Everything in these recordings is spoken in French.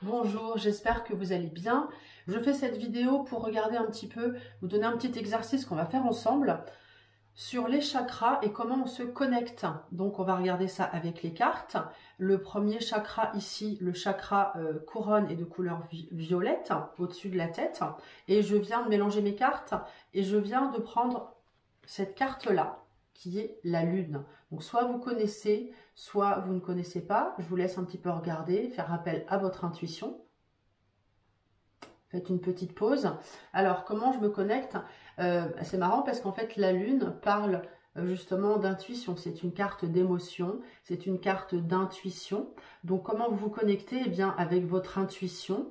Bonjour, j'espère que vous allez bien. Je fais cette vidéo pour regarder un petit peu, vous donner un petit exercice qu'on va faire ensemble sur les chakras et comment on se connecte. Donc on va regarder ça avec les cartes. Le premier chakra ici, le chakra couronne est de couleur violette au-dessus de la tête. Et je viens de mélanger mes cartes et je viens de prendre cette carte-là qui est la lune. Donc soit vous connaissez, soit vous ne connaissez pas. Je vous laisse un petit peu regarder, faire appel à votre intuition. Faites une petite pause. Alors, comment je me connecte? C'est marrant parce qu'en fait, la lune parle justement d'intuition. C'est une carte d'émotion, c'est une carte d'intuition. Donc, comment vous vous connectez? Eh bien, avec votre intuition.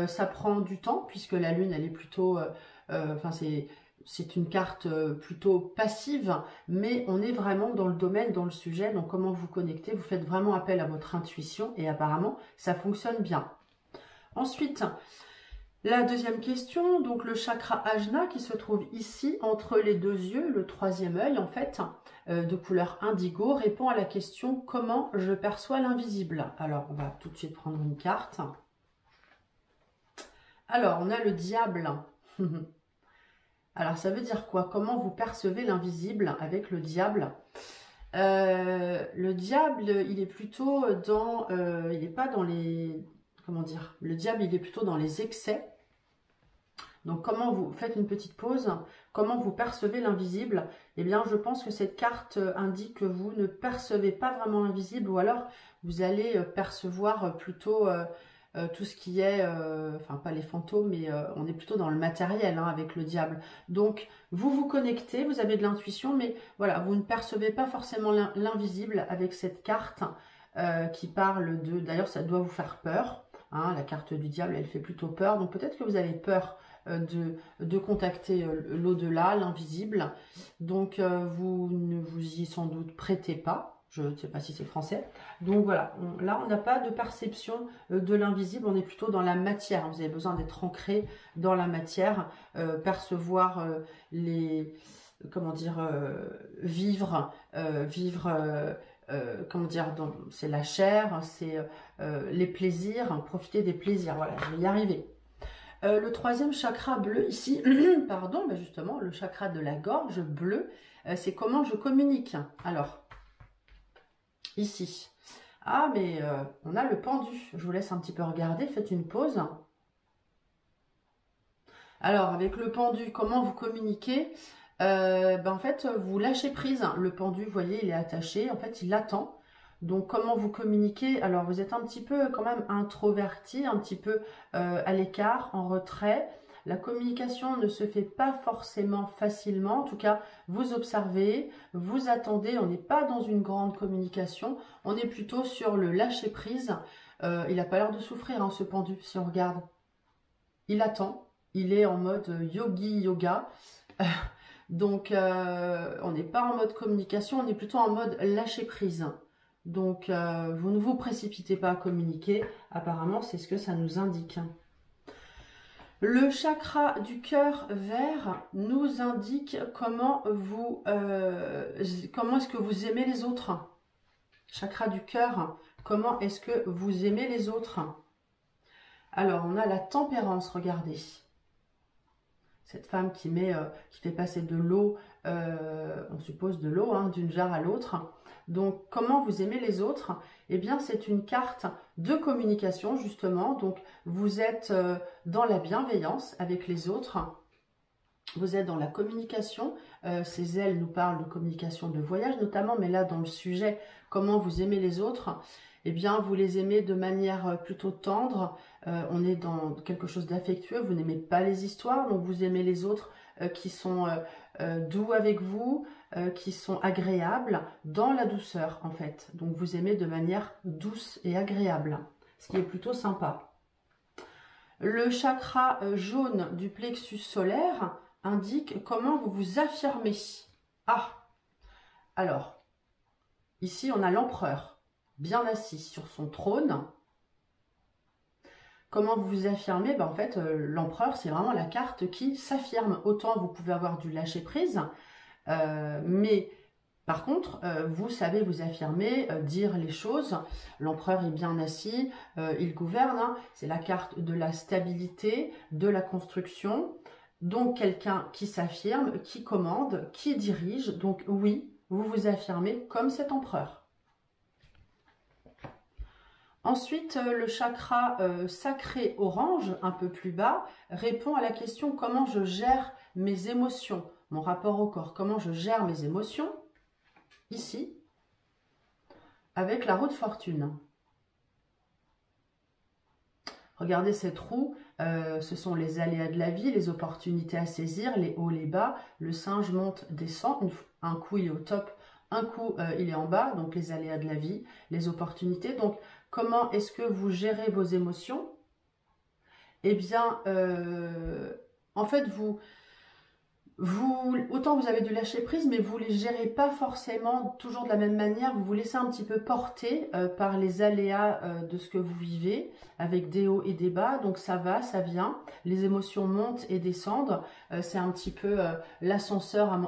Ça prend du temps puisque la lune, elle est plutôt... c'est une carte plutôt passive, mais on est vraiment dans le domaine, dans le sujet. Donc, comment vous connectez? Vous faites vraiment appel à votre intuition et apparemment, ça fonctionne bien. Ensuite... la deuxième question, donc le chakra Ajna qui se trouve ici entre les deux yeux, le troisième œil en fait, de couleur indigo, répond à la question comment je perçois l'invisible. Alors on va tout de suite prendre une carte. Alors on a le diable. Alors ça veut dire quoi? Comment vous percevez l'invisible avec le diable? Le diable, il est plutôt dans... il n'est pas dans les... Comment dire? Le diable, il est plutôt dans les excès. Donc, comment vous faites une petite pause? Comment vous percevez l'invisible? Eh bien, je pense que cette carte indique que vous ne percevez pas vraiment l'invisible ou alors vous allez percevoir plutôt tout ce qui est, enfin pas les fantômes, mais on est plutôt dans le matériel hein, avec le diable. Donc, vous vous connectez, vous avez de l'intuition, mais voilà, vous ne percevez pas forcément l'invisible avec cette carte qui parle de... D'ailleurs, ça doit vous faire peur. Hein, la carte du diable, elle fait plutôt peur. Donc, peut-être que vous avez peur de contacter l'au-delà, l'invisible. Donc, vous ne vous y sans doute prêtez pas. Je ne sais pas si c'est français. Donc voilà, là on n'a pas de perception de l'invisible, on est plutôt dans la matière. Vous avez besoin d'être ancré dans la matière, percevoir les... comment dire... vivre... comment dire, c'est la chair, c'est les plaisirs, profiter des plaisirs. Voilà, je vais y arriver. Le troisième chakra bleu ici, pardon, ben justement, le chakra de la gorge bleu, c'est comment je communique. Alors, ici. Ah, mais on a le pendu. Je vous laisse un petit peu regarder, faites une pause. Alors, avec le pendu, comment vous communiquez? En fait, vous lâchez prise. Le pendu, vous voyez, il est attaché. En fait, il attend. Donc, comment vous communiquez? Alors, vous êtes un petit peu quand même introverti, un petit peu à l'écart, en retrait. La communication ne se fait pas forcément facilement. En tout cas, vous observez, vous attendez. On n'est pas dans une grande communication. On est plutôt sur le lâcher prise. Il n'a pas l'air de souffrir, hein, ce pendu, si on regarde. Il attend. Il est en mode yogi yoga. Donc, on n'est pas en mode communication, on est plutôt en mode lâcher prise. Donc, vous ne vous précipitez pas à communiquer. Apparemment, c'est ce que ça nous indique. Le chakra du cœur vert nous indique comment est-ce que vous aimez les autres. Chakra du cœur, comment est-ce que vous aimez les autres? Alors, on a la tempérance, regardez. Cette femme qui fait passer de l'eau, on suppose de l'eau, hein, d'une jarre à l'autre. Donc, comment vous aimez les autres? Eh bien, c'est une carte de communication, justement. Donc, vous êtes dans la bienveillance avec les autres. Vous êtes dans la communication. Ces ailes nous parlent de communication de voyage, notamment. Mais là, dans le sujet, comment vous aimez les autres? Eh bien, vous les aimez de manière plutôt tendre. On est dans quelque chose d'affectueux. Vous n'aimez pas les histoires, donc vous aimez les autres qui sont doux avec vous, qui sont agréables, dans la douceur, en fait. Donc, vous aimez de manière douce et agréable, ce qui est plutôt sympa. Le chakra jaune du plexus solaire indique comment vous vous affirmez. Ah, alors, ici, on a l'empereur. Bien assis sur son trône. Comment vous vous affirmez? En fait, l'empereur, c'est vraiment la carte qui s'affirme. Autant vous pouvez avoir du lâcher-prise, mais Par contre, vous savez vous affirmer, dire les choses. L'empereur est bien assis, il gouverne. Hein. C'est la carte de la stabilité, de la construction. Donc, quelqu'un qui s'affirme, qui commande, qui dirige. Donc, oui, vous vous affirmez comme cet empereur. Ensuite, le chakra sacré orange, un peu plus bas, répond à la question comment je gère mes émotions, mon rapport au corps, comment je gère mes émotions, ici, avec la roue de fortune. Regardez cette roue, ce sont les aléas de la vie, les opportunités à saisir, les hauts, les bas, le singe monte, descend, un coup il est au top, un coup il est en bas, donc les aléas de la vie, les opportunités. Donc comment est-ce que vous gérez vos émotions? Eh bien, en fait, autant vous avez du lâcher prise, mais vous ne les gérez pas forcément toujours de la même manière. Vous vous laissez un petit peu porter par les aléas de ce que vous vivez, avec des hauts et des bas. Donc ça va, ça vient. Les émotions montent et descendent. C'est un petit peu l'ascenseur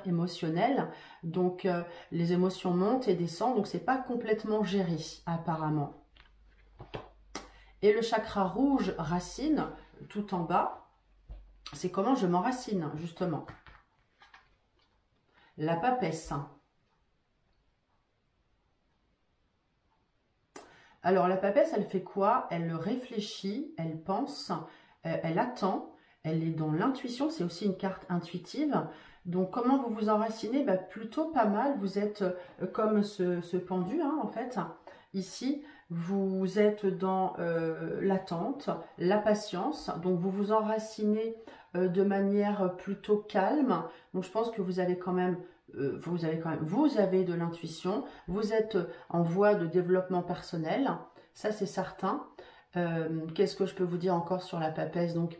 émotionnel. Donc les émotions montent et descendent. Donc c'est pas complètement géré apparemment. Et le chakra rouge racine, tout en bas. C'est comment je m'enracine, justement. La papesse. Alors, la papesse, elle fait quoi? Elle réfléchit, elle pense, elle attend, elle est dans l'intuition. C'est aussi une carte intuitive. Donc, comment vous vous enracinez? Bah, plutôt pas mal. Vous êtes comme ce pendu, hein, en fait. Ici, vous êtes dans l'attente, la patience. Donc, vous vous enracinez de manière plutôt calme. Donc, je pense que vous avez quand même, vous avez de l'intuition. Vous êtes en voie de développement personnel. Ça, c'est certain. Qu'est-ce que je peux vous dire encore sur la papesse? Donc,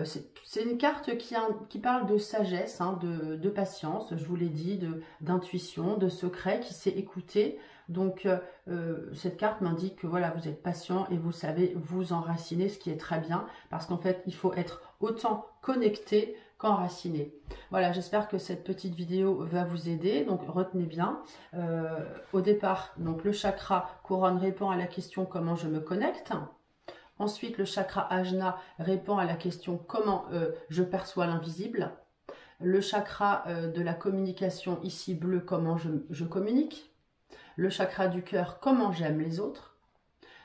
c'est une carte qui parle de sagesse, hein, de patience, je vous l'ai dit, d'intuition, de secret, qui sait écouter. Donc, cette carte m'indique que voilà, vous êtes patient et vous savez vous enraciner, ce qui est très bien, parce qu'en fait, il faut être autant connecté qu'enraciné. Voilà, j'espère que cette petite vidéo va vous aider. Donc, retenez bien, au départ, donc, le chakra couronne répond à la question « Comment je me connecte ?» Ensuite, le chakra Ajna répond à la question « Comment je perçois l'invisible ?» Le chakra de la communication, ici bleu, « Comment je communique ?» Le chakra du cœur, « Comment j'aime les autres ?»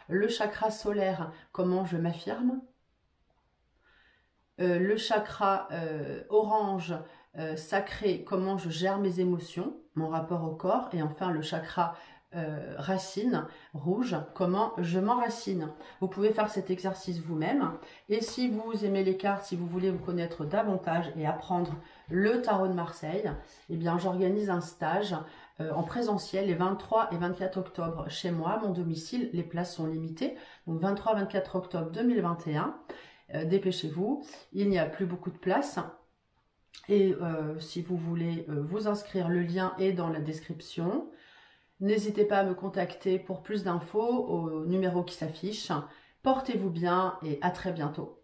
Le chakra solaire, « Comment je m'affirme ?» Le chakra orange, sacré, « Comment je gère mes émotions ?» Mon rapport au corps. Et enfin, le chakra racine, rouge, comment je m'enracine. Vous pouvez faire cet exercice vous-même. Et si vous aimez les cartes, si vous voulez vous connaître davantage et apprendre le tarot de Marseille, eh bien j'organise un stage en présentiel les 23 et 24 octobre chez moi, mon domicile. Les places sont limitées. Donc 23-24 octobre 2021. Dépêchez-vous, il n'y a plus beaucoup de place. Et si vous voulez vous inscrire, le lien est dans la description. N'hésitez pas à me contacter pour plus d'infos au numéro qui s'affiche. Portez-vous bien et à très bientôt.